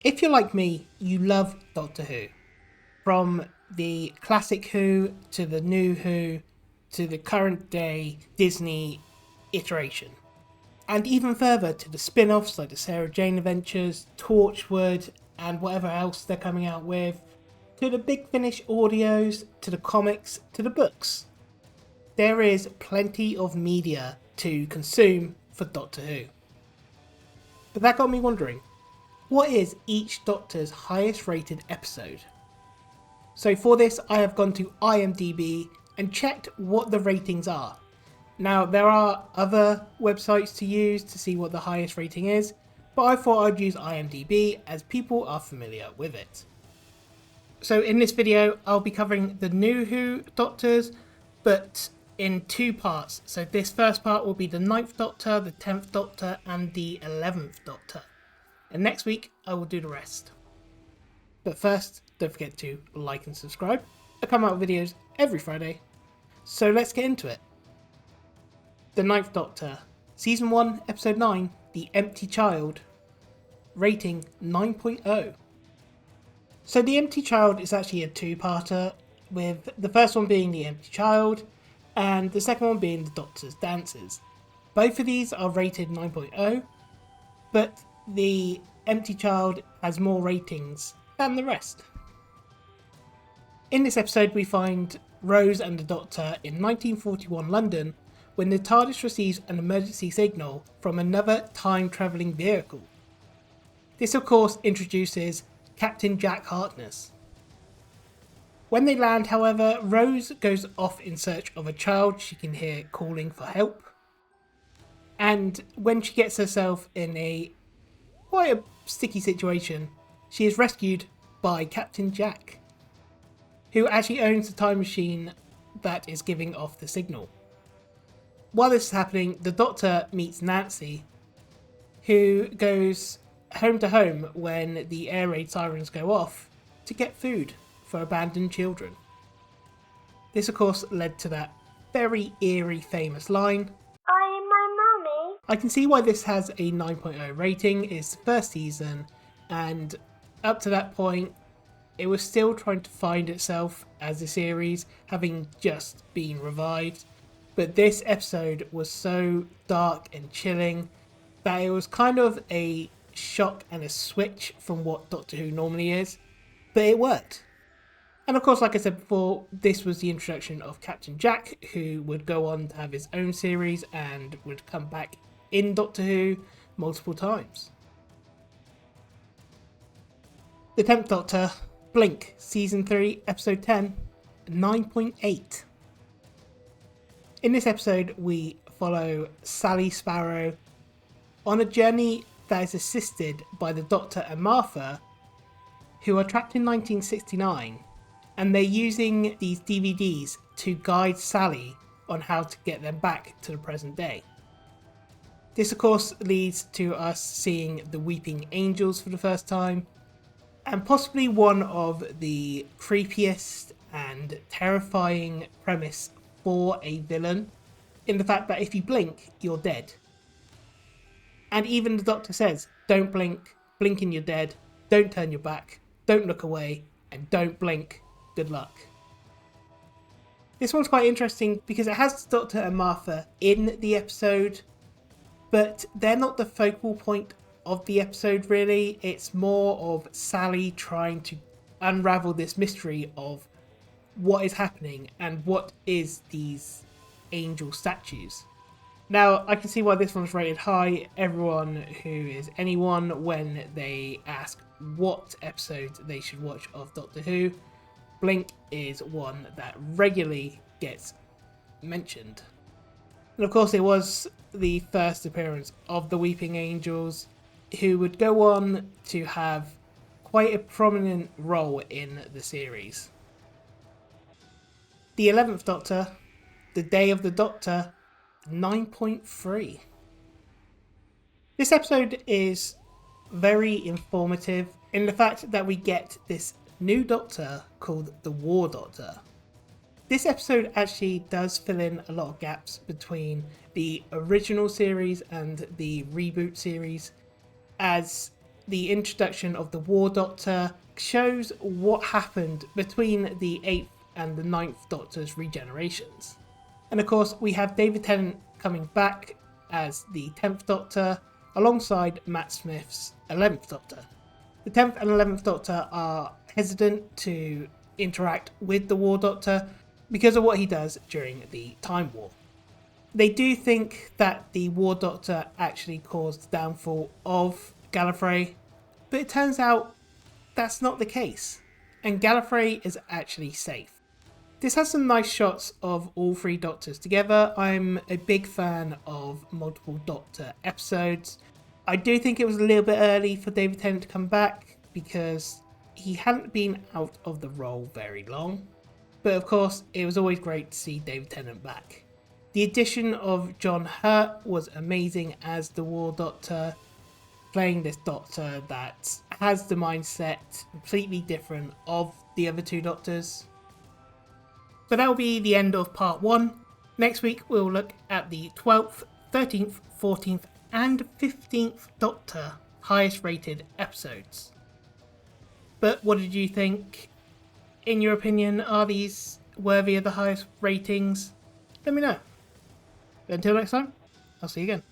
If you're like me, you love Doctor Who. From the classic Who to the new Who to the current day Disney iteration. And even further to the spin offs like the Sarah Jane Adventures, Torchwood, and whatever else they're coming out with, to the Big Finish audios, to the comics, to the books. There is plenty of media to consume for Doctor Who. But that got me wondering, what is each Doctor's highest rated episode? So for this, I have gone to IMDb and checked what the ratings are. Now, there are other websites to use to see what the highest rating is, but I thought I'd use IMDb as people are familiar with it. So in this video, I'll be covering the new Who Doctors, but in two parts. So this first part will be the 9th Doctor, the 10th Doctor, and the 11th Doctor. And next week, I will do the rest. But first, don't forget to like and subscribe. I come out with videos every Friday. So let's get into it. The 9th Doctor, Season 1, Episode 9, The Empty Child. Rating 9.0. So The Empty Child is actually a two-parter, with the first one being The Empty Child, and the second one being The Doctor's Dances. Both of these are rated 9.0, but The Empty Child has more ratings than the rest. In this episode we find Rose and the Doctor in 1941 London when the TARDIS receives an emergency signal from another time-travelling vehicle. This of course introduces Captain Jack Harkness. When they land, however, Rose goes off in search of a child she can hear calling for help. And when she gets herself in quite a sticky situation, she is rescued by Captain Jack, who actually owns the time machine that is giving off the signal. While this is happening, the Doctor meets Nancy, who goes home to home when the air raid sirens go off to get food for abandoned children. This of course led to that very eerie famous line, "I'm my mummy." I can see why this has a 9.0 rating. It's the first season, and up to that point it was still trying to find itself as a series, having just been revived. But this episode was so dark and chilling that it was kind of a shock and a switch from what Doctor Who normally is, but it worked. And of course, like I said before, this was the introduction of Captain Jack, who would go on to have his own series and would come back in Doctor Who multiple times. The 10th Doctor, Blink, Season 3, Episode 10, 9.8. In this episode, we follow Sally Sparrow on a journey that is assisted by the Doctor and Martha, who are trapped in 1969, and they're using these DVDs to guide Sally on how to get them back to the present day. This of course leads to us seeing the Weeping Angels for the first time, and possibly one of the creepiest and terrifying premise for a villain, in the fact that if you blink, you're dead. And even the Doctor says, don't blink, blink and you're dead, don't turn your back, don't look away, and don't blink, good luck. This one's quite interesting because it has the Doctor and Martha in the episode, but they're not the focal point of the episode really. It's more of Sally trying to unravel this mystery of what is happening and what is these angel statues. Now, I can see why this one's rated high. Everyone who is anyone, when they ask what episode they should watch of Doctor Who, Blink is one that regularly gets mentioned. And of course it was the first appearance of the Weeping Angels, who would go on to have quite a prominent role in the series. The 11th Doctor, The Day of the Doctor, 9.3. This episode is very informative in the fact that we get this new Doctor called the War Doctor. This episode actually does fill in a lot of gaps between the original series and the reboot series, as the introduction of the War Doctor shows what happened between the 8th and the 9th Doctor's regenerations. And of course, we have David Tennant coming back as the 10th Doctor alongside Matt Smith's 11th Doctor. The 10th and 11th Doctor are hesitant to interact with the War Doctor because of what he does during the Time War. They do think that the War Doctor actually caused the downfall of Gallifrey, but it turns out that's not the case, and Gallifrey is actually safe. This has some nice shots of all three Doctors together. I'm a big fan of multiple Doctor episodes. I do think it was a little bit early for David Tennant to come back because he hadn't been out of the role very long. But of course, it was always great to see David Tennant back. The addition of John Hurt was amazing as the War Doctor, playing this Doctor that has the mindset completely different of the other two Doctors. But that will be the end of part 1. Next week we'll look at the 12th, 13th, 14th and 15th Doctor highest rated episodes. But what did you think? In your opinion, are these worthy of the highest ratings? Let me know. Until next time, I'll see you again.